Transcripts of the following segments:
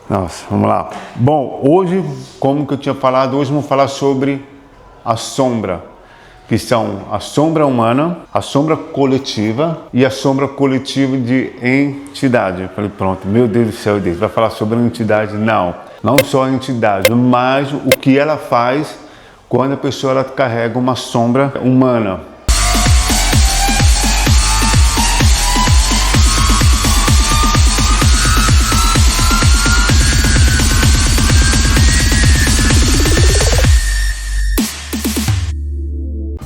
Nossa, vamos lá. Bom, hoje, como que eu tinha falado, hoje vamos falar sobre a sombra, que são a sombra humana, a sombra coletiva e a sombra coletiva de entidade. Eu falei, pronto, meu Deus do céu, Deus, vai falar sobre a entidade? Não só a entidade, mas o que ela faz quando a pessoa ela carrega uma sombra humana.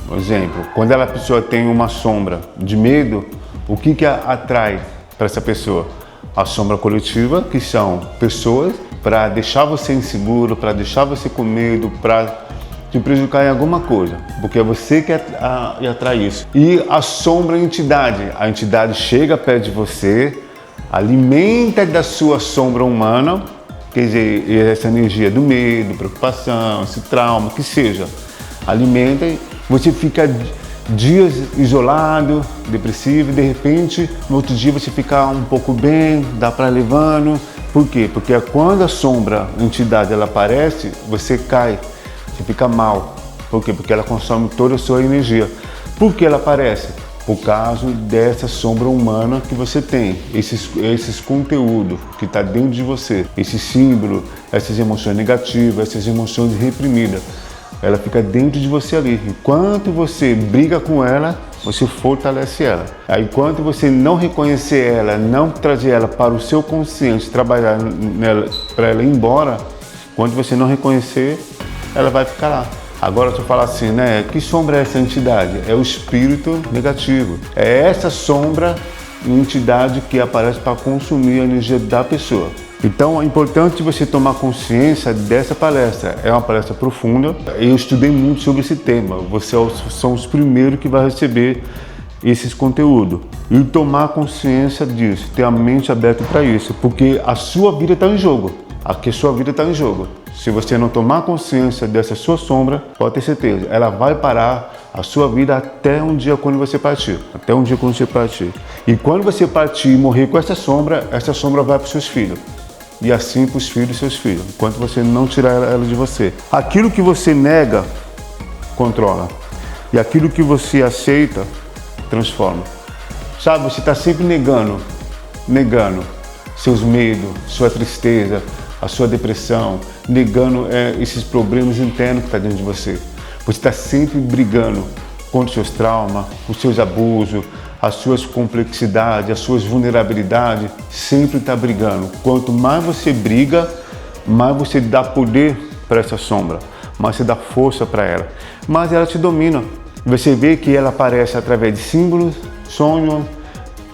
Por exemplo, quando a pessoa tem uma sombra de medo, o que atrai para essa pessoa? A sombra coletiva, que são pessoas para deixar você inseguro, para deixar você com medo, para te prejudicar em alguma coisa, porque é você que atrai isso. E a sombra entidade, a entidade chega perto de você, alimenta da sua sombra humana, quer dizer, essa energia do medo, preocupação, esse trauma, que seja, alimenta. Você fica dias isolado, depressivo, e de repente, no outro dia você fica um pouco bem, dá para levando. Por quê? Porque quando a sombra, a entidade, ela aparece, você cai, você fica mal. Por quê? Porque ela consome toda a sua energia. Por que ela aparece? Por causa dessa sombra humana que você tem, esses conteúdos que está dentro de você, esse símbolo, essas emoções negativas, essas emoções reprimidas. Ela fica dentro de você ali. Enquanto você briga com ela, você fortalece ela. Aí, enquanto você não reconhecer ela, não trazer ela para o seu consciente, trabalhar nela para ela ir embora, quando você não reconhecer, ela vai ficar lá. Agora, se eu falar assim, né? Que sombra é essa entidade? É o espírito negativo. É essa sombra, entidade que aparece para consumir a energia da pessoa. Então é importante você tomar consciência dessa palestra. É uma palestra profunda. Eu estudei muito sobre esse tema. Vocês são os primeiros que vão receber esses conteúdos. E tomar consciência disso, ter a mente aberta para isso, porque a sua vida está em jogo. Aqui a sua vida está em jogo. Se você não tomar consciência dessa sua sombra, pode ter certeza, ela vai parar a sua vida até um dia quando você partir. Até um dia quando você partir. E quando você partir e morrer com essa sombra vai para os seus filhos. E assim para os filhos dos seus filhos, enquanto você não tirar ela de você. Aquilo que você nega, controla. E aquilo que você aceita, transforma. Sabe, você está sempre negando seus medos, sua tristeza, a sua depressão, negando esses problemas internos que estão dentro de você. Você está sempre brigando contra os seus traumas, os seus abusos, as suas complexidades, as suas vulnerabilidades, sempre está brigando. Quanto mais você briga, mais você dá poder para essa sombra, mais você dá força para ela. Mas ela te domina. Você vê que ela aparece através de símbolos, sonhos,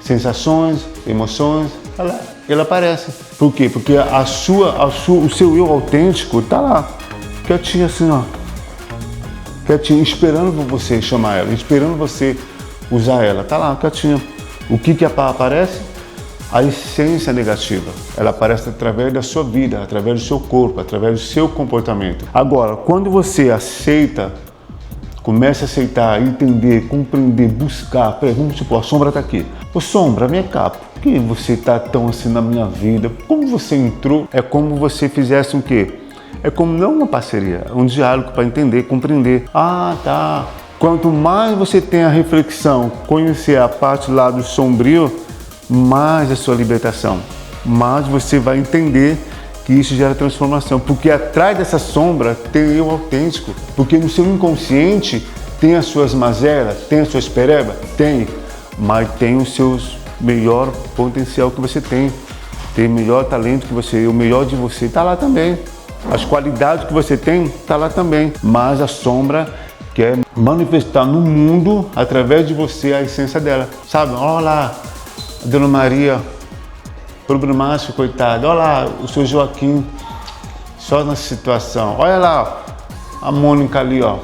sensações, emoções. Ela aparece. Por quê? Porque o seu eu autêntico está lá, quietinho assim, ó. Quietinho, esperando você chamar ela, esperando você usar ela, tá lá, quietinha. O que aparece? A essência negativa. Ela aparece através da sua vida, através do seu corpo, através do seu comportamento. Agora, quando você aceita, começa a aceitar, entender, compreender, buscar, vamos supor, a sombra está aqui. Ô sombra, minha capa, por que você está tão assim na minha vida? Como você entrou? É como você fizesse o quê? É como não uma parceria, um diálogo para entender, compreender. Ah, tá. Quanto mais você tem a reflexão, conhecer a parte lá do sombrio, mais a sua libertação, mais você vai entender que isso gera transformação. Porque atrás dessa sombra tem eu autêntico. Porque no seu inconsciente tem as suas mazelas, tem as suas perebas? Tem. Mas tem os seus melhor potencial que você tem. Tem o melhor talento que você, o melhor de você está lá também. As qualidades que você tem está lá também. Mas a sombra quer manifestar no mundo, através de você, a essência dela. Sabe? Olha lá, a Dona Maria, problemático, coitado. Olha lá, o seu Joaquim, só na situação. Olha lá, a Mônica ali, ó,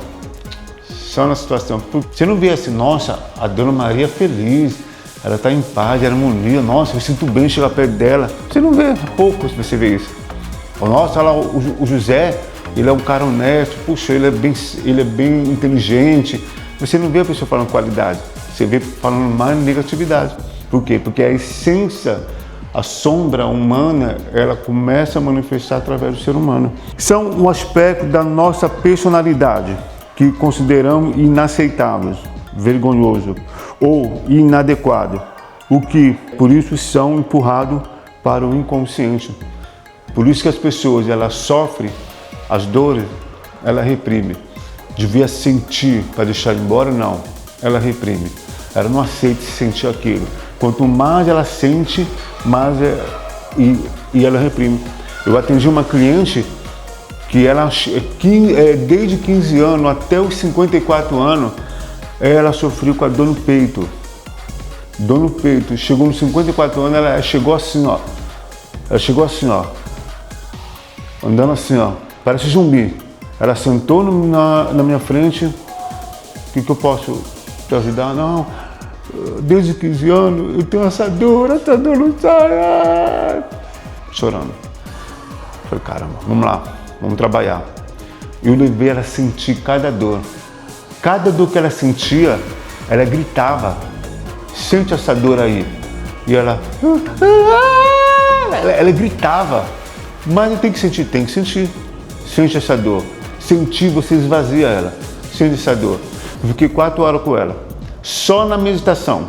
só na situação. Você não vê assim, nossa, a Dona Maria é feliz, ela está em paz, ela é harmonia, nossa, eu sinto bem chegar perto dela. Você não vê, pouco se você vê isso. Nossa, olha lá, o José, ele é um cara honesto, puxa, ele é bem inteligente. Você não vê a pessoa falando qualidade, você vê falando mais negatividade. Por quê? Porque a essência A sombra humana, ela começa a manifestar através do ser humano. São um aspecto da nossa personalidade que consideramos inaceitáveis, vergonhoso ou inadequado, o que, por isso, são empurrados para o inconsciente. Por isso que as pessoas, elas sofrem as dores, ela reprime. Devia sentir para deixar embora? Não, ela reprime. Ela não aceita sentir aquilo. Quanto mais ela sente, mais e ela reprime. Eu atendi uma cliente que ela, desde 15 anos até os 54 anos, ela sofreu com a dor no peito. Dor no peito. Chegou nos 54 anos, ela chegou assim, ó. Ela chegou assim, ó. Andando assim, ó. Parece zumbi. Ela sentou na minha frente. O que eu posso te ajudar? Não. Desde 15 anos eu tenho essa dor não sai. Chorando. Falei, caramba, vamos lá, vamos trabalhar. Eu levei ela a sentir cada dor. Cada dor que ela sentia, ela gritava. Sente essa dor aí. E ela gritava. Mas não tem que sentir, tem que sentir. Sente essa dor. Sentir, você esvazia ela. Sente essa dor. Eu fiquei 4 horas com ela. Só na meditação.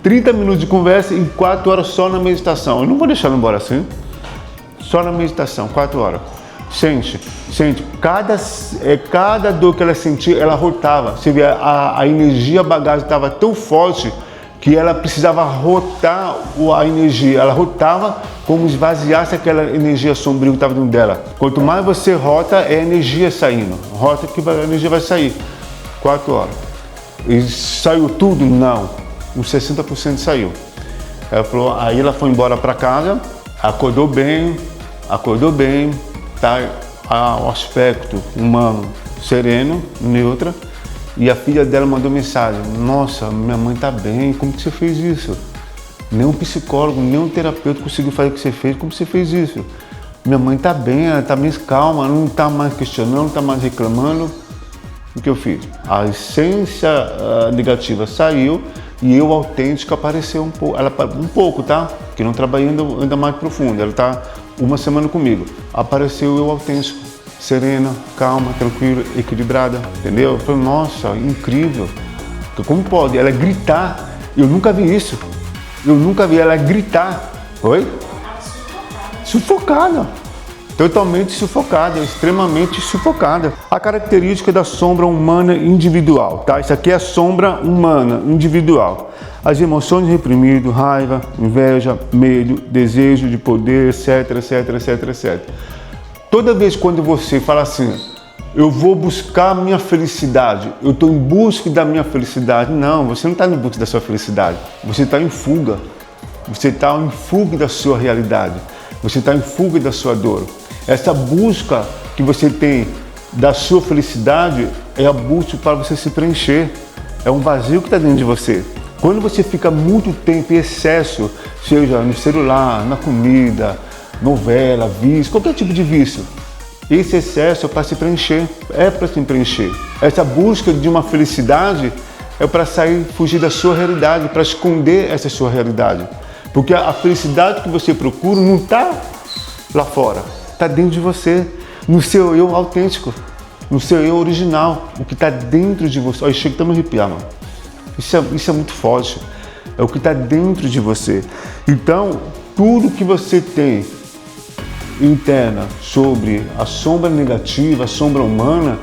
30 minutos de conversa e 4 horas só na meditação. Eu não vou deixar ela embora assim. Só na meditação, 4 horas. Sente. Cada dor que ela sentia, ela rotava. Você vê, a energia, a bagagem estava tão forte que ela precisava rotar a energia. Ela rotava como esvaziasse aquela energia sombria que estava dentro dela. Quanto mais você rota, é energia saindo. Rota que a energia vai sair. 4 horas. E saiu tudo? Não. Uns 60% saiu. Ela falou, aí ela foi embora para casa, acordou bem, tá? O aspecto humano sereno, neutra. E a filha dela mandou mensagem, nossa, minha mãe tá bem, como que você fez isso? Nem um psicólogo, nem um terapeuta conseguiu fazer o que você fez, como você fez isso? Minha mãe tá bem, ela tá mais calma, não tá mais questionando, não tá mais reclamando. O que eu fiz? A essência negativa saiu e eu autêntico apareceu um pouco, um pouco, tá? Que não trabalhei ainda mais profundo, ela tá 1 semana comigo. Apareceu eu autêntico, serena, calma, tranquila, equilibrada, entendeu? Eu falei, nossa, incrível. Como pode? Ela gritar, eu nunca vi isso. Eu nunca vi ela gritar. Oi? Sufocada. Totalmente sufocada, extremamente sufocada. A característica da sombra humana individual, tá? Isso aqui é a sombra humana individual. As emoções reprimidas, raiva, inveja, medo, desejo de poder, etc, etc, etc, etc. Toda vez quando você fala assim, eu vou buscar a minha felicidade, eu estou em busca da minha felicidade. Não, você não está em busca da sua felicidade, você está em fuga. Você está em fuga da sua realidade, você está em fuga da sua dor. Essa busca que você tem da sua felicidade é a busca para você se preencher. É um vazio que está dentro de você. Quando você fica muito tempo em excesso, seja no celular, na comida, novela, vício, qualquer tipo de vício, esse excesso é para se preencher, é para se preencher. Essa busca de uma felicidade é para sair, fugir da sua realidade, para esconder essa sua realidade. Porque a felicidade que você procura não está lá fora, está dentro de você, no seu eu autêntico, no seu eu original, o que está dentro de você. Olha, chega até me arrepiar, mano. Isso é muito forte, é o que está dentro de você. Então, tudo que você tem interna sobre a sombra negativa, a sombra humana,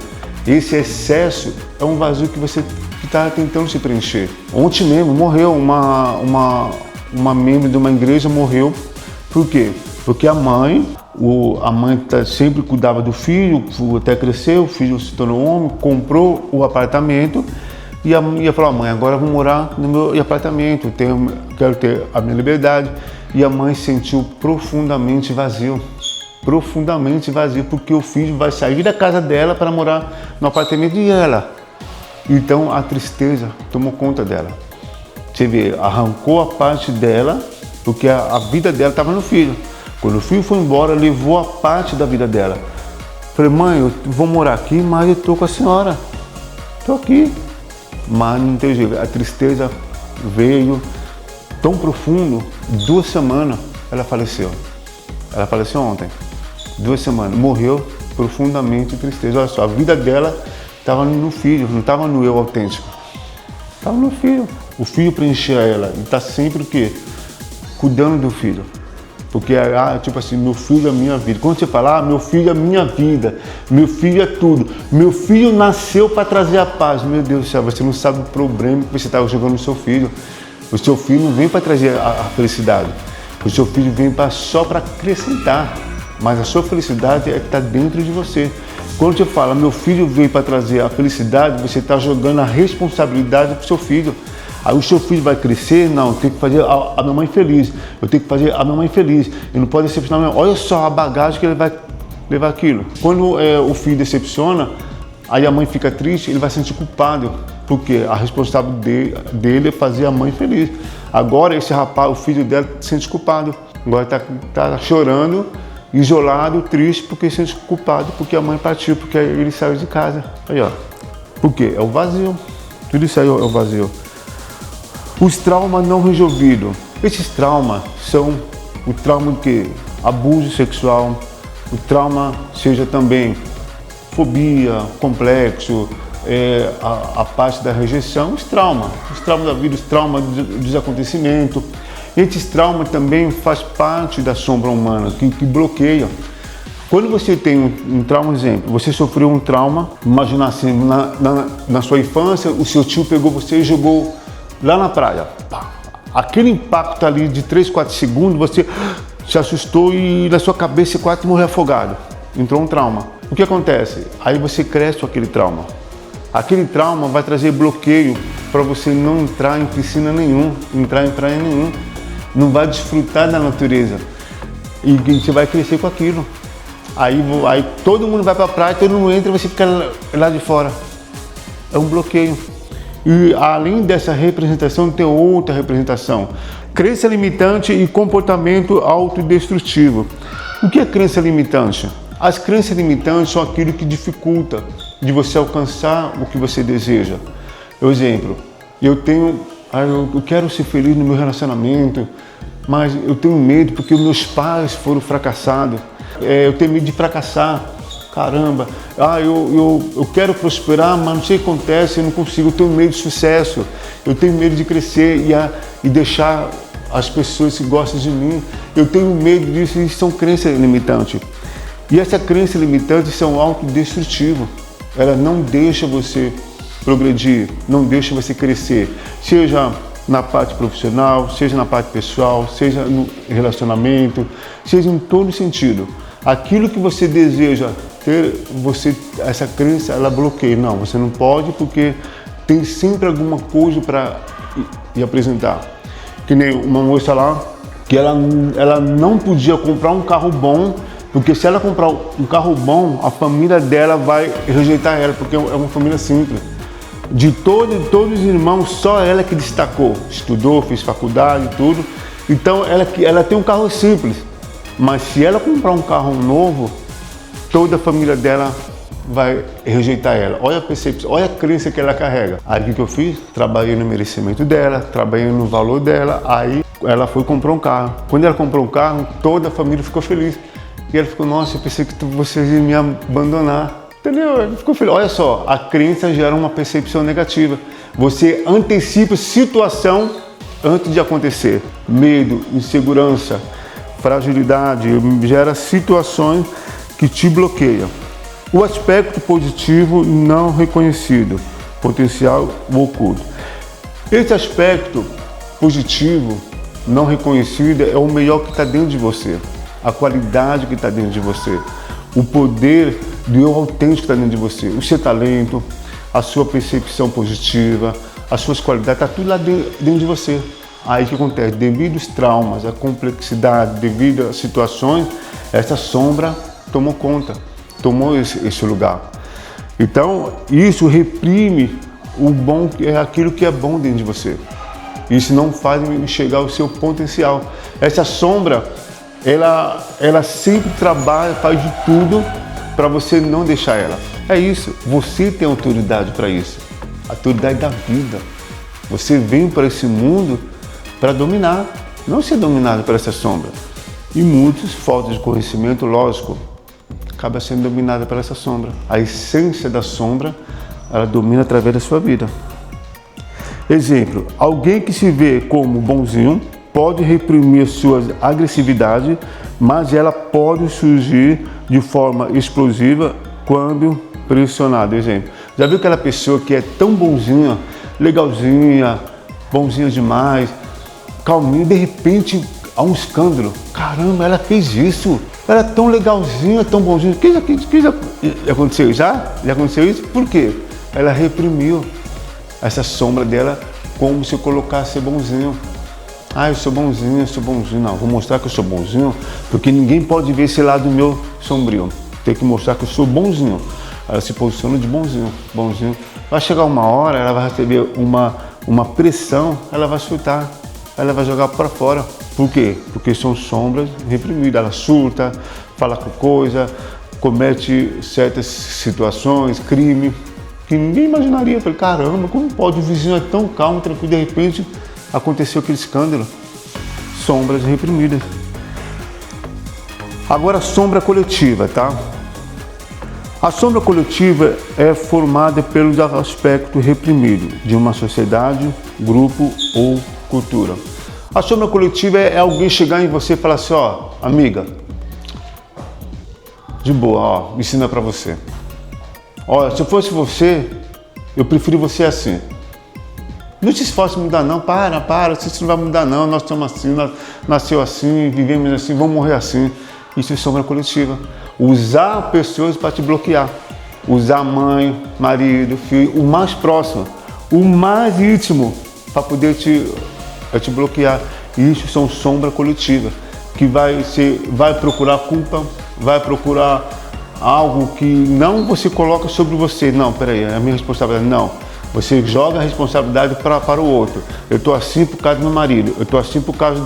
esse excesso é um vazio que você está tentando se preencher. Ontem mesmo morreu uma membro de uma igreja, morreu. Por quê? Porque a mãe sempre cuidava do filho, até cresceu, o filho se tornou homem, comprou o apartamento e a mãe falou, mãe, agora eu vou morar no meu apartamento, quero ter a minha liberdade. E a mãe sentiu profundamente vazio, porque o filho vai sair da casa dela para morar no apartamento de ela. Então a tristeza tomou conta dela. Você vê, arrancou a parte dela, porque a vida dela estava no filho. Quando o filho foi embora, levou a parte da vida dela. Falei, mãe, eu vou morar aqui, mas eu estou com a senhora. Estou aqui. Mas não tem jeito. A tristeza veio tão profundo, 2 semanas. ela faleceu. Ela faleceu ontem, 2 semanas. Morreu profundamente em tristeza. Olha só, a vida dela estava no filho, não estava no eu autêntico. Estava no filho. O filho preenchia ela e está sempre o quê? Cuidando do filho. Porque, tipo assim, meu filho é minha vida. Quando você fala, meu filho é minha vida, meu filho é tudo, meu filho nasceu para trazer a paz. Meu Deus do céu, você não sabe o problema que você está jogando no seu filho. O seu filho não vem para trazer a felicidade. O seu filho vem só para acrescentar. Mas a sua felicidade é que está dentro de você. Quando você fala, meu filho veio para trazer a felicidade, você está jogando a responsabilidade para o seu filho. Aí o seu filho vai crescer, não, eu tenho que fazer a minha mãe feliz, eu tenho que fazer a minha mãe feliz, ele não pode decepcionar a minha mãe. Olha só a bagagem que ele vai levar aquilo. Quando o filho decepciona, aí a mãe fica triste, ele vai se sentir culpado, porque a responsabilidade dele é fazer a mãe feliz. Agora esse rapaz, o filho dela, se sente culpado, agora está chorando, isolado, triste, porque se sente culpado, porque a mãe partiu, porque ele saiu de casa. Aí ó, por quê? É o vazio, tudo isso aí é o vazio. Os traumas não resolvidos. Esses traumas são o trauma de quê? Abuso sexual, o trauma seja também fobia, complexo, a parte da rejeição, os traumas da vida, os traumas dos acontecimentos. Esses traumas também faz parte da sombra humana, que bloqueia. Quando você tem um trauma, exemplo, você sofreu um trauma, imagina assim, na sua infância, o seu tio pegou você e jogou lá na praia. Aquele impacto ali de 3, 4 segundos, você se assustou e na sua cabeça você quase morreu afogado. Entrou um trauma. O que acontece? Aí você cresce com aquele trauma. Aquele trauma vai trazer bloqueio para você não entrar em piscina nenhum, entrar em praia nenhum. Não vai desfrutar da natureza. E você vai crescer com aquilo. Aí todo mundo vai para a praia, todo mundo entra e você fica lá de fora. É um bloqueio. E além dessa representação, tem outra representação. Crença limitante e comportamento autodestrutivo. O que é crença limitante? As crenças limitantes são aquilo que dificulta de você alcançar o que você deseja. Por exemplo, eu quero ser feliz no meu relacionamento, mas eu tenho medo porque meus pais foram fracassados. Eu tenho medo de fracassar. Caramba, eu quero prosperar, mas não sei o que acontece, eu não consigo, eu tenho medo de sucesso, eu tenho medo de crescer e deixar as pessoas que gostam de mim, eu tenho medo disso, isso são crenças limitantes. E essa crença limitante são autodestrutivas, ela não deixa você progredir, não deixa você crescer, seja na parte profissional, seja na parte pessoal, seja no relacionamento, seja em todo sentido. Aquilo que você deseja ter, essa crença, ela bloqueia. Não, você não pode porque tem sempre alguma coisa para apresentar. Que nem uma moça lá, que ela não podia comprar um carro bom, porque se ela comprar um carro bom, a família dela vai rejeitar ela, porque é uma família simples. De todos os irmãos, só ela que destacou. Estudou, fez faculdade e tudo. Então ela tem um carro simples. Mas se ela comprar um carro novo, toda a família dela vai rejeitar ela. Olha a percepção, olha a crença que ela carrega. Aí o que eu fiz? Trabalhei no merecimento dela, trabalhei no valor dela, aí ela foi comprar um carro. Quando ela comprou um carro, toda a família ficou feliz. E ela ficou, nossa, eu pensei que vocês iam me abandonar. Entendeu? Ela ficou feliz. Olha só, a crença gera uma percepção negativa. Você antecipa a situação antes de acontecer. Medo, insegurança, fragilidade, gera situações que te bloqueiam. O aspecto positivo não reconhecido, potencial oculto. Esse aspecto positivo não reconhecido é o melhor que está dentro de você, a qualidade que está dentro de você, o poder do eu autêntico que está dentro de você, o seu talento, a sua percepção positiva, as suas qualidades, está tudo lá dentro de você. Aí o que acontece? Devido aos traumas, a complexidade, devido às situações, essa sombra tomou conta, tomou esse lugar. Então, isso reprime o bom, aquilo que é bom dentro de você. Isso não faz enxergar o seu potencial. Essa sombra, ela sempre trabalha, faz de tudo para você não deixar ela. É isso, você tem autoridade para isso, a autoridade da vida. Você vem para esse mundo para dominar, não ser dominado por essa sombra. E muitos, falta de conhecimento, lógico, acaba sendo dominada por essa sombra. A essência da sombra, ela domina através da sua vida. Exemplo, alguém que se vê como bonzinho pode reprimir sua agressividade, mas ela pode surgir de forma explosiva quando pressionada. Exemplo, já viu aquela pessoa que é tão bonzinha, legalzinha, bonzinha demais, calminha, de repente há um escândalo. Caramba, ela fez isso. Ela é tão legalzinha, tão bonzinha. Que já aconteceu? Já aconteceu isso? Por quê? Ela reprimiu essa sombra dela como se eu colocasse bonzinho. Ah, eu sou bonzinho, eu sou bonzinho. Não, vou mostrar que eu sou bonzinho, porque ninguém pode ver esse lado meu sombrio. Tem que mostrar que eu sou bonzinho. Ela se posiciona de bonzinho, bonzinho. Vai chegar uma hora, ela vai receber uma pressão, ela vai surtar, ela vai jogar para fora. Por quê? Porque são sombras reprimidas. Ela surta, fala com coisa, comete certas situações, crime, que ninguém imaginaria. Eu falei, caramba, como pode? O vizinho é tão calmo, tranquilo, de repente aconteceu aquele escândalo. Sombras reprimidas. Agora, sombra coletiva, tá? A sombra coletiva é formada pelo aspecto reprimido de uma sociedade, grupo ou cultura. A sombra coletiva é alguém chegar em você e falar assim, ó, amiga, de boa, ó, ensina pra você. Olha, se eu fosse você, eu prefiro você assim. Não se esforce em mudar não, para, você não vai mudar não, nós estamos assim, nós nasceu assim, vivemos assim, vamos morrer assim. Isso é sombra coletiva. Usar pessoas para te bloquear. Usar mãe, marido, filho, o mais próximo, o mais íntimo, para poder te bloquear. Isso são sombra coletiva, que vai procurar culpa, vai procurar algo que não você coloca sobre você. Não, peraí, é a minha responsabilidade. Não, você joga a responsabilidade para o outro. Eu estou assim por causa do meu marido, eu estou assim por causa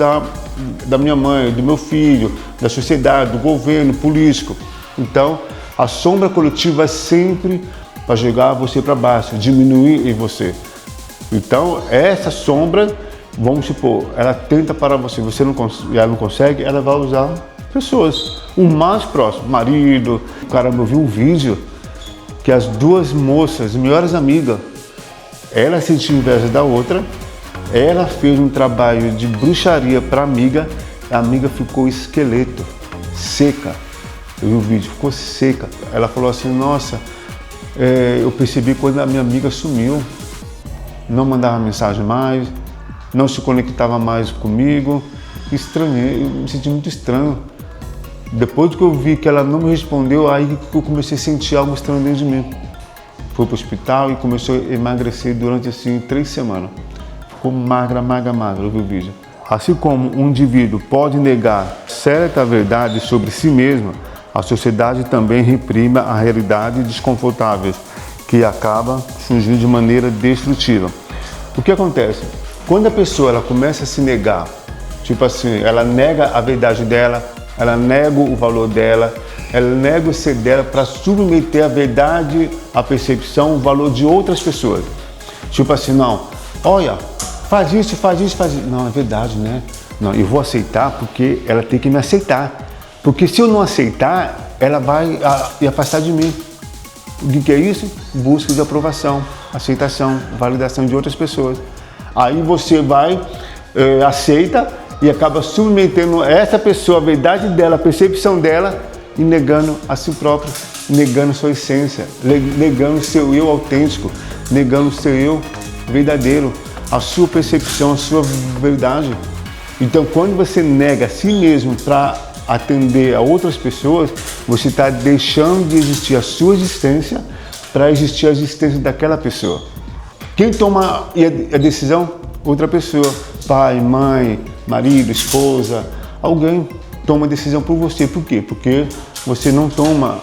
da minha mãe, do meu filho, da sociedade, do governo, político. Então, a sombra coletiva é sempre para jogar você para baixo, diminuir em você. Então, essa sombra, vamos supor, ela tenta parar você, ela não consegue, ela vai usar pessoas, o mais próximo, marido. Caramba, eu vi um vídeo que as duas moças, melhores amigas, ela sentiu inveja da outra, ela fez um trabalho de bruxaria para a amiga ficou esqueleto, seca. Eu vi o vídeo, ficou seca. Ela falou assim, nossa, eu percebi quando a minha amiga sumiu, não mandava mensagem mais, não se conectava mais comigo, estranhei, eu me senti muito estranho. Depois que eu vi que ela não me respondeu, aí que eu comecei a sentir algo estranho dentro de mim. Fui para o hospital e começou a emagrecer durante assim 3 semanas. Ficou magra, eu vi o vídeo. Assim como um indivíduo pode negar certa verdade sobre si mesmo, a sociedade também reprime a realidade desconfortável, que acaba surgindo de maneira destrutiva. O que acontece? Quando a pessoa ela começa a se negar, tipo assim, ela nega a verdade dela, ela nega o valor dela, ela nega o ser dela para submeter a verdade, a percepção, o valor de outras pessoas. Tipo assim, não, olha, faz isso. Não, é verdade, né? Não, eu vou aceitar porque ela tem que me aceitar. Porque se eu não aceitar, ela vai me afastar de mim. O que é isso? Busca de aprovação, aceitação, validação de outras pessoas. Aí você vai, aceita e acaba submetendo essa pessoa, a verdade dela, a percepção dela e negando a si próprio, negando sua essência, negando seu eu autêntico, negando seu eu verdadeiro, a sua percepção, a sua verdade. Então, quando você nega a si mesmo para atender a outras pessoas, você está deixando de existir a sua existência para existir a existência daquela pessoa. Quem toma a decisão? Outra pessoa. Pai, mãe, marido, esposa, alguém toma a decisão por você. Por quê? Porque você não toma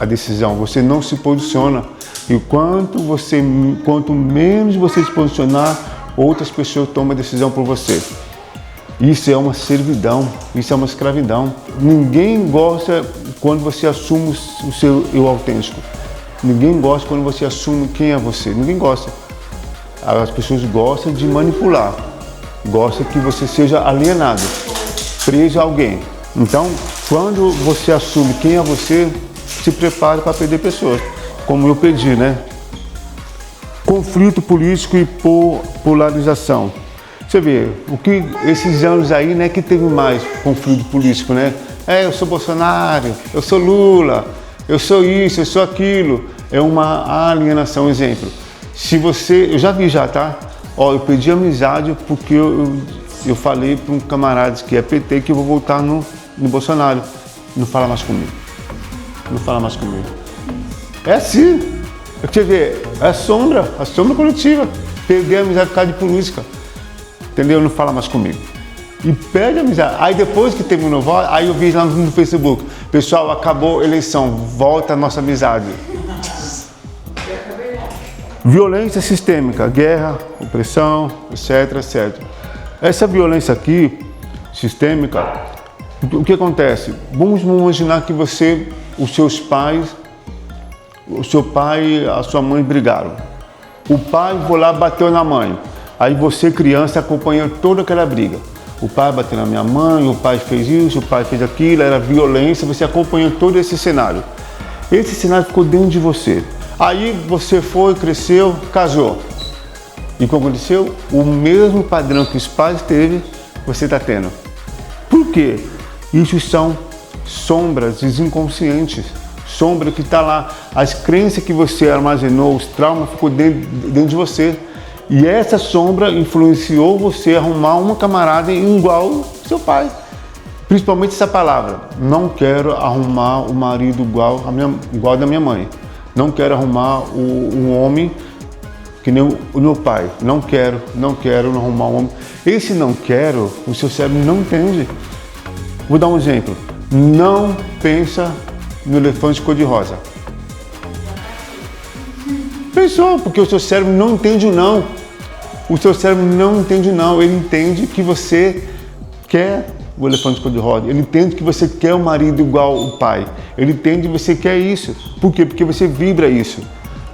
a decisão, você não se posiciona. E quanto menos você se posicionar, outras pessoas tomam a decisão por você. Isso é uma servidão, isso é uma escravidão. Ninguém gosta quando você assume o seu eu autêntico. Ninguém gosta quando você assume quem é você. Ninguém gosta. As pessoas gostam de manipular. Gostam que você seja alienado, preso a alguém. Então, quando você assume quem é você, se prepare para perder pessoas, como eu perdi, né? Conflito político e polarização. Você vê, o que esses anos aí, né, que teve mais conflito político, né? Eu sou Bolsonaro, eu sou Lula, eu sou isso, eu sou aquilo. É uma alienação, exemplo. Se você, eu já vi já, tá? Eu perdi a amizade porque eu falei para um camarada que é PT que eu vou voltar no Bolsonaro. Não fala mais comigo. Não fala mais comigo. É assim. Você vê, é a sombra coletiva. Perder a amizade por causa de política. Entendeu? Não fala mais comigo. E perde a amizade. Aí depois que terminou, aí eu vi lá no Facebook. Pessoal, acabou a eleição, volta a nossa amizade. Violência sistêmica, guerra, opressão, etc, etc. Essa violência aqui, sistêmica, o que acontece? Vamos imaginar que o seu pai e a sua mãe brigaram. O pai foi lá, bateu na mãe. Aí você, criança, acompanhou toda aquela briga. O pai bateu na minha mãe, o pai fez isso, o pai fez aquilo, era violência, você acompanhou todo esse cenário. Esse cenário ficou dentro de você. Aí você foi, cresceu, casou. E o que aconteceu? O mesmo padrão que os pais teve, você está tendo. Por quê? Isso são sombras inconscientes. Sombra que está lá. As crenças que você armazenou, os traumas ficou dentro de você. E essa sombra influenciou você a arrumar uma camarada igual ao seu pai. Principalmente essa palavra. Não quero arrumar o marido igual da minha mãe. Não quero arrumar um homem que nem o meu pai. Não quero arrumar um homem. Esse não quero, o seu cérebro não entende. Vou dar um exemplo. Não pensa no elefante cor-de-rosa. Pensou, porque o seu cérebro não entende o não. O seu cérebro não entende o não. Ele entende que você quer o elefante cor-de-rosa. Ele entende que você quer um marido igual o pai. Ele entende que você quer isso. Por quê? Porque você vibra isso.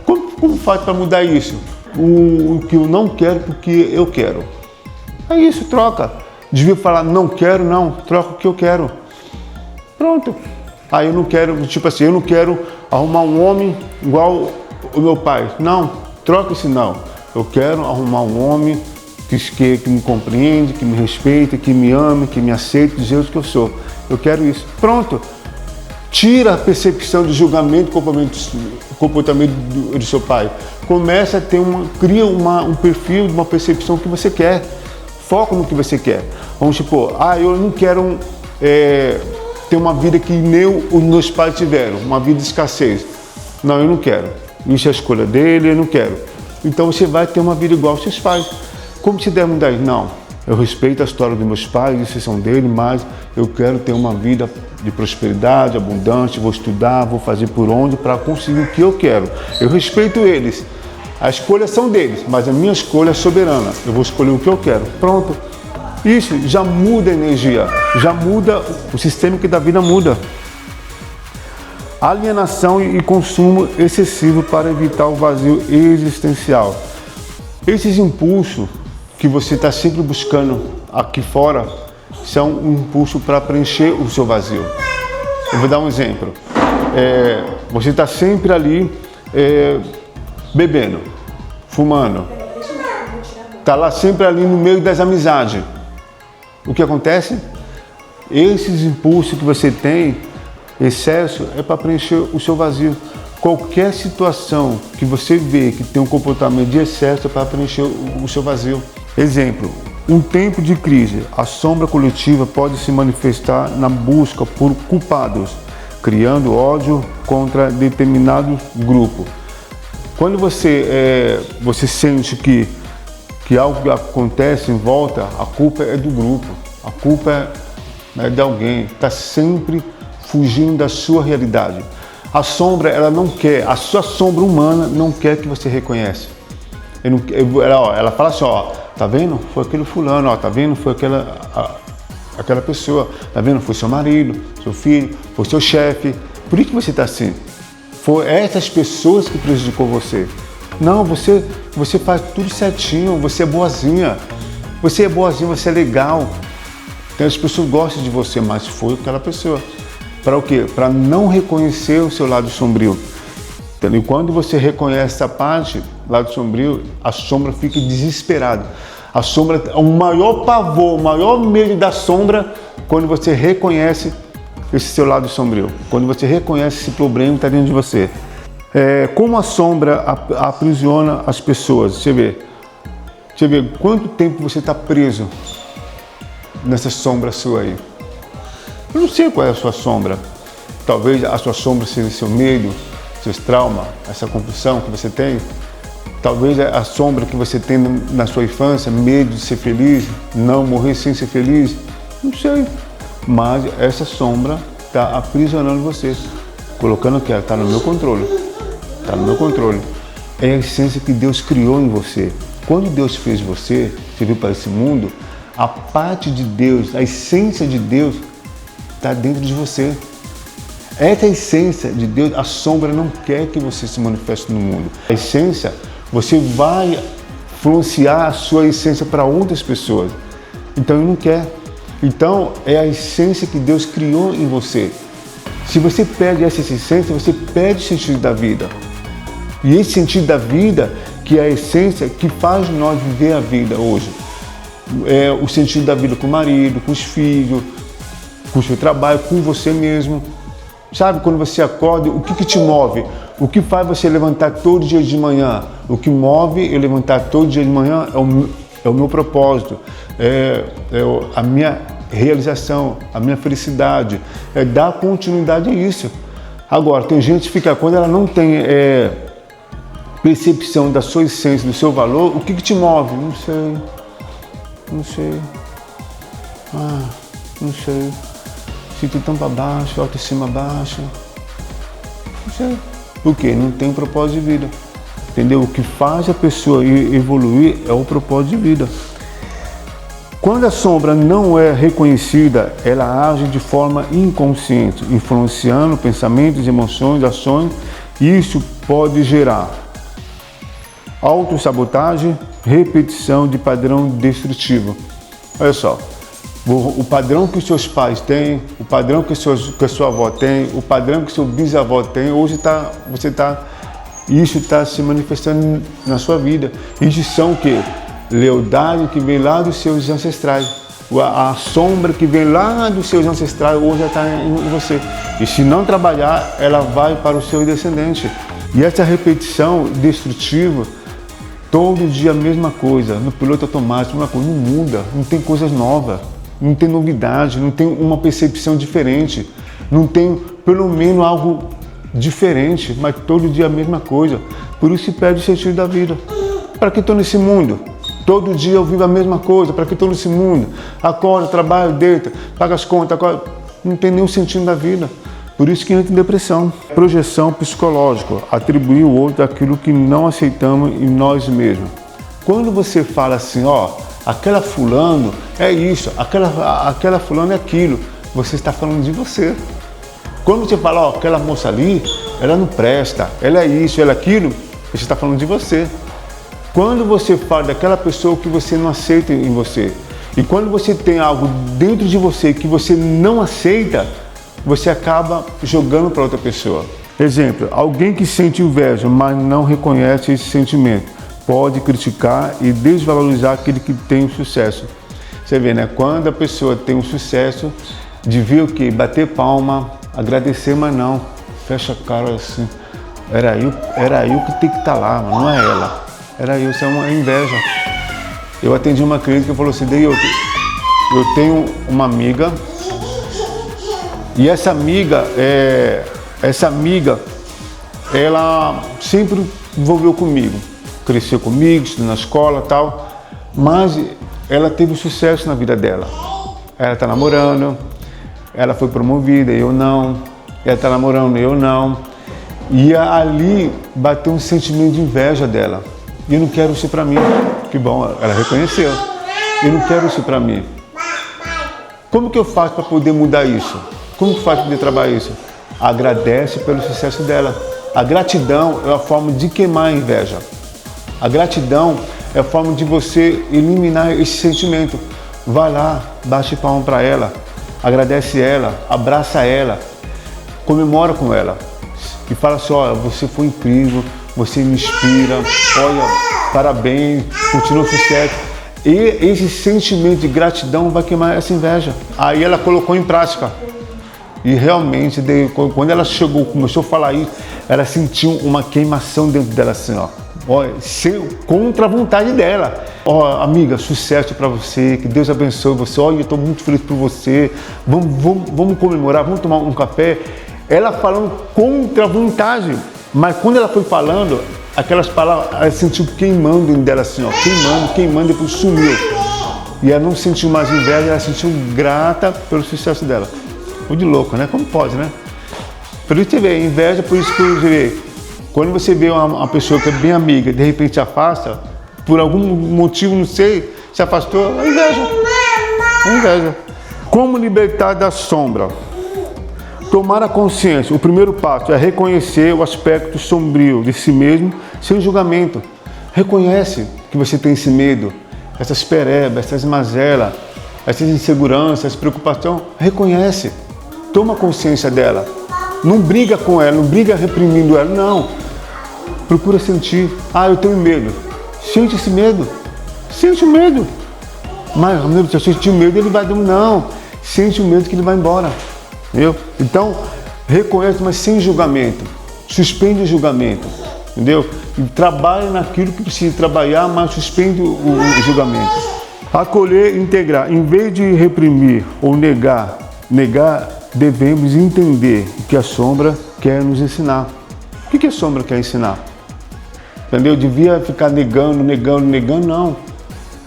Como faz para mudar isso? O que eu não quero porque eu quero. É isso, troca. Devia falar não quero, não. Troca o que eu quero. Pronto. Aí eu não quero, tipo assim, eu não quero arrumar um homem igual o meu pai. Não, troca esse não. Eu quero arrumar um homem que me compreende, que me respeita, que me ama, que me aceita do jeito que eu sou. Eu quero isso. Pronto. Tira a percepção de julgamento e comportamento do seu pai. Começa a ter cria um perfil, uma percepção que você quer. Foca no que você quer. Vamos supor, eu não quero ter uma vida que nem os meus pais tiveram, uma vida de escassez. Não, eu não quero. Isso é a escolha dele, eu não quero. Então você vai ter uma vida igual aos seus pais. Como se der mudar? Não, eu respeito a história dos meus pais, exceção dele, mas eu quero ter uma vida de prosperidade, abundante, vou estudar, vou fazer por onde para conseguir o que eu quero. Eu respeito eles. As escolhas são deles, mas a minha escolha é soberana. Eu vou escolher o que eu quero. Pronto. Isso já muda a energia, já muda o sistema que da vida muda. Alienação e consumo excessivo para evitar o vazio existencial. Esses impulsos que você está sempre buscando aqui fora são um impulso para preencher o seu vazio. Eu vou dar um exemplo. Você está sempre ali bebendo, fumando. Está lá sempre ali no meio das amizades. O que acontece? Esses impulsos que você tem, excesso, é para preencher o seu vazio. Qualquer situação que você vê que tem um comportamento de excesso é para preencher o seu vazio. Exemplo, um tempo de crise, a sombra coletiva pode se manifestar na busca por culpados, criando ódio contra determinado grupo. Quando você sente que algo acontece em volta, a culpa é do grupo, a culpa é de alguém, está sempre fugindo da sua realidade. A sombra, ela não quer, a sua sombra humana não quer que você reconheça. Ela fala assim, tá vendo? Foi aquele fulano, tá vendo? Foi aquela pessoa, tá vendo? Foi seu marido, seu filho, foi seu chefe. Por isso que você está assim. Foi essas pessoas que prejudicou você. Não, você faz tudo certinho, você é boazinha. Você é boazinha, você é legal. Então as pessoas gostam de você, mas foi aquela pessoa. Para o quê? Para não reconhecer o seu lado sombrio. Então, e quando você reconhece essa parte, lado sombrio, a sombra fica desesperada. A sombra, o maior pavor, o maior medo da sombra, quando você reconhece esse seu lado sombrio. Quando você reconhece esse problema que está dentro de você. Como a sombra aprisiona as pessoas. Você vê quanto tempo você está preso nessa sombra sua aí. Eu não sei qual é a sua sombra. Talvez a sua sombra seja seu medo, seus traumas, essa compulsão que você tem. Talvez a sombra que você tem na sua infância, medo de ser feliz, não morrer sem ser feliz. Não sei. Mas essa sombra está aprisionando você, colocando que ela está no meu controle. Está no meu controle. É a essência que Deus criou em você. Quando Deus fez você veio para esse mundo, a parte de Deus, a essência de Deus está dentro de você. Essa essência de Deus, a sombra não quer que você se manifeste no mundo. A essência, você vai influenciar a sua essência para outras pessoas. Então ele não quer. Então é a essência que Deus criou em você. Se você perde essa essência, você perde o sentido da vida. E esse sentido da vida, que é a essência que faz nós viver a vida hoje. É o sentido da vida com o marido, com os filhos, com o seu trabalho, com você mesmo. Sabe, quando você acorda, o que te move? O que faz você levantar todo dia de manhã? O que move eu levantar todo dia de manhã é o meu propósito, a minha realização, a minha felicidade, é dar continuidade a isso. Agora, tem gente que fica, quando ela não tem percepção da sua essência, do seu valor, o que te move? Não sei. Não sei. Sinto tão para baixo, autoestima baixa. Não sei. Por quê? Não tem um propósito de vida. Entendeu? O que faz a pessoa evoluir é o propósito de vida. Quando a sombra não é reconhecida, ela age de forma inconsciente, influenciando pensamentos, emoções, ações. Isso pode gerar autossabotagem, repetição de padrão destrutivo. Olha só, o padrão que os seus pais têm, o padrão que a sua avó tem, o padrão que seu bisavó tem, hoje isso está se manifestando na sua vida. Isso são o quê? Lealdade que vem lá dos seus ancestrais. A sombra que vem lá dos seus ancestrais hoje já está em você. E se não trabalhar, ela vai para o seu descendente. E essa repetição destrutiva, todo dia a mesma coisa, no piloto automático, não muda, não tem coisas novas, não tem novidade, não tem uma percepção diferente, não tem pelo menos algo diferente, mas todo dia a mesma coisa. Por isso se perde o sentido da vida. Para que estou nesse mundo? Todo dia eu vivo a mesma coisa, para que estou nesse mundo? Acorda, trabalho, deita, paga as contas, acorda. Não tem nenhum sentido da vida. Por isso que entra em depressão. Projeção psicológica, atribuir ao outro aquilo que não aceitamos em nós mesmos. Quando você fala assim, aquela fulano é isso, aquela fulano é aquilo, você está falando de você. Quando você fala, aquela moça ali, ela não presta, ela é isso, ela é aquilo, você está falando de você. Quando você fala daquela pessoa que você não aceita em você, e quando você tem algo dentro de você que você não aceita, você acaba jogando para outra pessoa. Exemplo, alguém que sente inveja, mas não reconhece esse sentimento, pode criticar e desvalorizar aquele que tem o sucesso. Você vê, né? Quando a pessoa tem um sucesso, devia o quê? Bater palma, agradecer, mas não. Fecha a cara assim. Era eu que tem que estar lá, mas não é ela. Era eu, isso é uma inveja. Eu atendi uma cliente que falou assim, eu tenho uma amiga, e essa amiga, ela sempre envolveu comigo, cresceu comigo, estudou na escola e tal, mas ela teve sucesso na vida dela. Ela está namorando, ela foi promovida, eu não, ela está namorando, eu não, e ali bateu um sentimento de inveja dela. E eu não quero isso para mim. Que bom, ela reconheceu. Eu não quero isso para mim. Como que eu faço para poder mudar isso? Como que eu faço para poder trabalhar isso? Agradece pelo sucesso dela. A gratidão é a forma de queimar a inveja. A gratidão é a forma de você eliminar esse sentimento. vai lá, bate palma para ela, agradece ela, abraça ela, comemora com ela e fala assim, olha, você foi incrível, você me inspira, olha, parabéns, continua sucesso. E esse sentimento de gratidão vai queimar essa inveja. Aí ela colocou em prática. E realmente, quando ela chegou, começou a falar isso, ela sentiu uma queimação dentro dela assim, ó. Contra a vontade dela. Ó, amiga, sucesso para você, que Deus abençoe você. Olha, eu estou muito feliz por você. Vamos comemorar, vamos tomar um café. Ela falando contra a vontade, mas quando ela foi falando, aquelas palavras, ela sentiu queimando dentro dela assim, ó, queimando, depois sumiu. E ela não sentiu mais inveja, ela sentiu grata pelo sucesso dela. Muito de louco, né? Como pode, né? Por isso você vê, inveja, por isso que você vê. Quando você vê uma pessoa que é bem amiga, de repente se afasta, por algum motivo, não sei, se afastou, é inveja. É inveja. Como libertar da sombra? Tomar a consciência. O primeiro passo é reconhecer o aspecto sombrio de si mesmo, sem julgamento. Reconhece que você tem esse medo, essas perebas, essas mazelas, essas inseguranças, essa preocupação. Reconhece. Toma consciência dela. Não briga com ela, não briga reprimindo ela, não. Procura sentir. Ah, eu tenho medo. Sente esse medo. Sente o medo. Mas, meu Deus, se eu sentir o medo, ele vai... Não. Sente o medo que ele vai embora. Entendeu? Então, reconhece, mas sem julgamento. Suspende o julgamento. Entendeu? E trabalha naquilo que precisa trabalhar, mas suspende o julgamento. Acolher e integrar. Em vez de reprimir ou negar, devemos entender o que a sombra quer nos ensinar. O que a sombra quer ensinar? Entendeu? Devia ficar negando, não.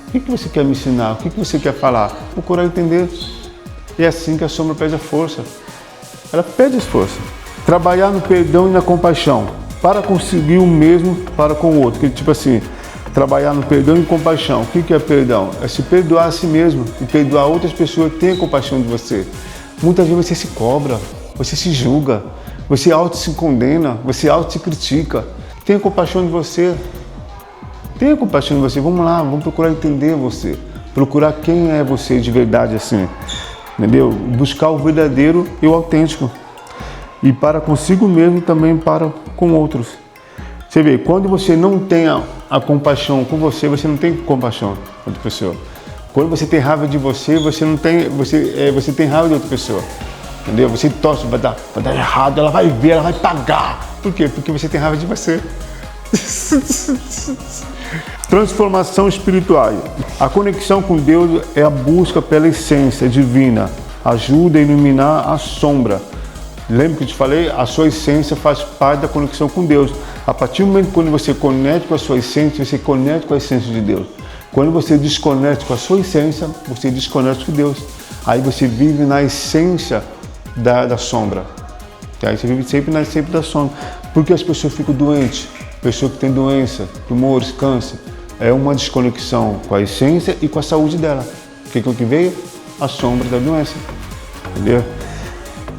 O que você quer me ensinar? O que você quer falar? Procurar entender. E é assim que a sombra pede a força. Ela pede a força. Trabalhar no perdão e na compaixão, para conseguir o mesmo para com o outro. Tipo assim, trabalhar no perdão e compaixão. O que é perdão? É se perdoar a si mesmo e perdoar outras pessoas que tenham compaixão de você. Muitas vezes você se cobra, você se julga, você auto se condena, você auto se critica. Tenha compaixão de você. Tenha compaixão de você. Vamos lá, vamos procurar entender você. Procurar quem é você de verdade assim. Entendeu? Buscar o verdadeiro e o autêntico. E para consigo mesmo e também para com outros. Você vê, quando você não tem a compaixão com você, você não tem compaixão com outra pessoa. Quando você tem raiva de você, você tem raiva de outra pessoa. Entendeu? Você torce, vai dar errado, ela vai ver, ela vai pagar. Por quê? Porque você tem raiva de você. Transformação espiritual. A conexão com Deus é a busca pela essência divina. Ajuda a iluminar a sombra. Lembra que eu te falei? A sua essência faz parte da conexão com Deus. A partir do momento quando você conecta com a sua essência, você conecta com a essência de Deus. Quando você desconecta com a sua essência, você desconecta com Deus. Aí você vive na essência da sombra. Aí você vive sempre na essência da sombra. Porque as pessoas ficam doentes. Pessoa que tem doença, tumores, câncer. É uma desconexão com a essência e com a saúde dela. O que veio? A sombra da doença. Entendeu?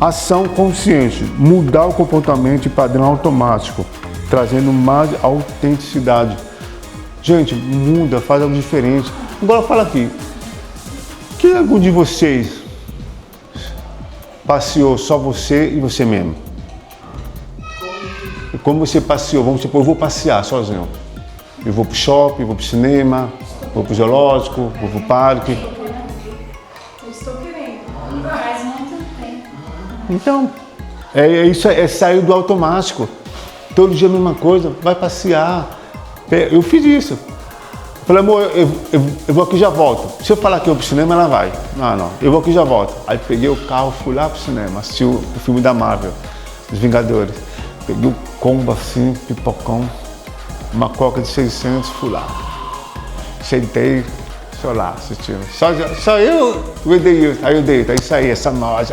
Ação consciente. Mudar o comportamento e padrão automático. Trazendo mais autenticidade. Gente, muda, faz algo diferente. Agora fala aqui. Que algum de vocês passeou só você e você mesmo? E como você passeou? Vamos supor, eu vou passear sozinho. Eu vou pro shopping, vou pro cinema, vou pro zoológico, vou pro parque. Eu estou querendo, faz muito tempo. Então, isso é sair do automático. Todo dia a mesma coisa, vai passear. Eu fiz isso. Eu falei, amor, eu vou aqui e já volto. Se eu falar que eu vou pro cinema, ela vai. Não, eu vou aqui e já volto. Aí peguei o carro, fui lá pro cinema, assisti o filme da Marvel, Os Vingadores. Peguei o combo assim, pipocão, uma coca de 600, fui lá. Sentei, só lá assistindo. Só eu, o Edeilton. Aí o Edeilton, é isso aí, essa nós,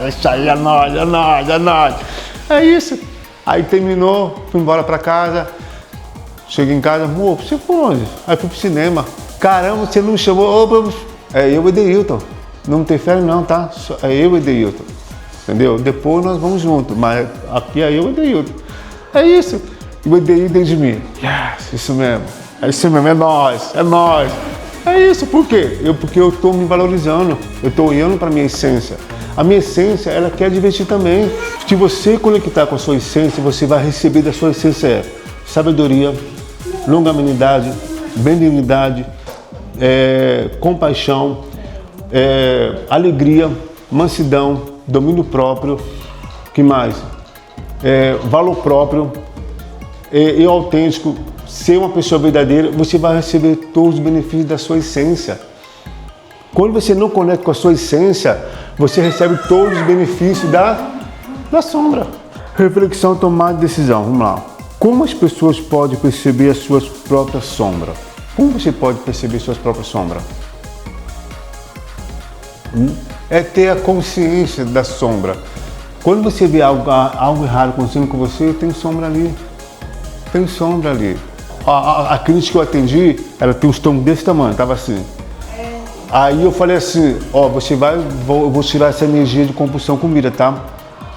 isso aí, é nós. É isso. Aí terminou, fui embora pra casa. Cheguei em casa, amor, você foi onde? Aí fui pro cinema. Caramba, você não me chamou? É eu e o Edeilton. Não tem férias não, tá? É eu e o Edeilton. Entendeu? Depois nós vamos juntos, mas aqui é eu e o Edeilton. É isso. E o Edeilton dentro de mim. Yes, isso mesmo. É isso mesmo, é nós. É isso, por quê? Porque eu estou me valorizando, eu estou olhando para a minha essência. A minha essência, ela quer divertir também. Se você conectar com a sua essência, você vai receber da sua essência sabedoria, longanimidade, benignidade, compaixão, alegria, mansidão, domínio próprio, que mais? Valor próprio e autêntico. Ser uma pessoa verdadeira, você vai receber todos os benefícios da sua essência. Quando você não conecta com a sua essência, você recebe todos os benefícios da sombra. Reflexão, tomada de decisão. Vamos lá. Como as pessoas podem perceber as suas próprias sombras? Como você pode perceber suas próprias sombras? É ter a consciência da sombra. Quando você vê algo errado acontecendo com você, tem sombra ali. Tem sombra ali. A cliente que eu atendi, ela tem um estômago desse tamanho, estava assim. Aí eu falei assim, ó, eu vou tirar essa energia de compulsão comida, tá?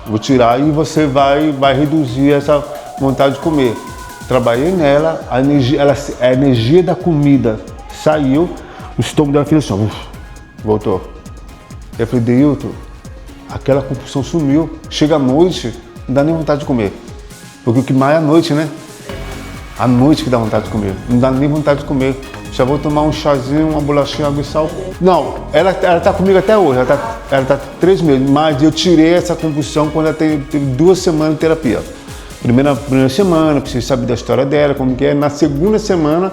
Vou tirar e você vai reduzir essa vontade de comer. Trabalhei nela, a energia da comida saiu, o estômago dela fez assim, voltou. Eu falei, Deilton, aquela compulsão sumiu. Chega à noite, não dá nem vontade de comer. Porque o que mais é a noite, né? À noite que dá vontade de comer. Não dá nem vontade de comer. Já vou tomar um chazinho, uma bolachinha, água e sal. Não, ela tá comigo até hoje. Ela tá 3 meses. Mas eu tirei essa compulsão quando ela teve 2 semanas de terapia. Primeira semana, você sabe da história dela, como que é. Na segunda semana,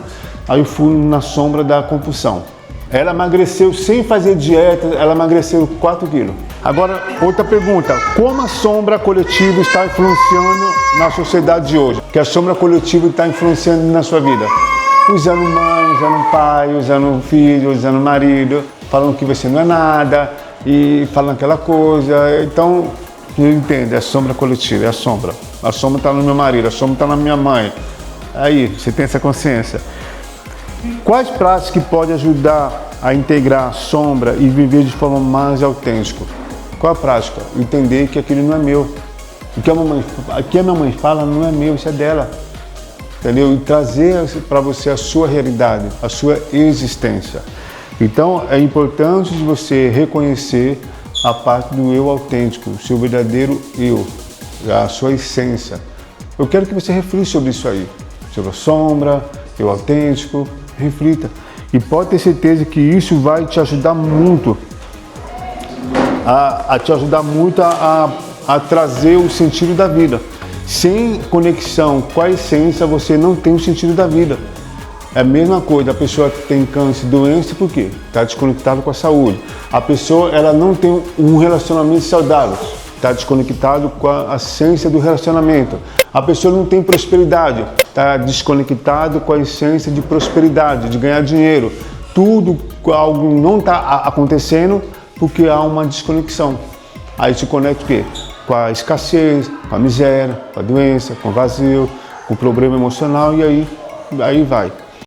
aí eu fui na sombra da compulsão. Ela emagreceu sem fazer dieta, ela emagreceu 4 quilos. Agora, outra pergunta. Como a sombra coletiva está influenciando na sociedade de hoje? Que a sombra coletiva está influenciando na sua vida? Usando mãe, usando pai, usando filho, usando marido, falando que você não é nada e falando aquela coisa. Então, eu entendo, é a sombra coletiva, é a sombra. A sombra está no meu marido, a sombra está na minha mãe. Aí, você tem essa consciência. Quais práticas que podem ajudar a integrar a sombra e viver de forma mais autêntica? Qual a prática? Entender que aquilo não é meu. O que a minha mãe fala não é meu, isso é dela. Entendeu? E trazer para você a sua realidade, a sua existência. Então, é importante você reconhecer a parte do eu autêntico, o seu verdadeiro eu, a sua essência. Eu quero que você reflita sobre isso aí, sobre a sombra, eu autêntico, reflita. E pode ter certeza que isso vai te ajudar muito, a trazer o sentido da vida. Sem conexão com a essência, você não tem o sentido da vida. É a mesma coisa, a pessoa que tem câncer, doença, por quê? Está desconectada com a saúde. A pessoa, ela não tem um relacionamento saudável, está desconectado com a essência do relacionamento. A pessoa não tem prosperidade, está desconectado com a essência de prosperidade, de ganhar dinheiro. Tudo, algo não está acontecendo porque há uma desconexão. Aí se conecta o quê? Com a escassez, com a miséria, com a doença, com o vazio, com o problema emocional e aí vai.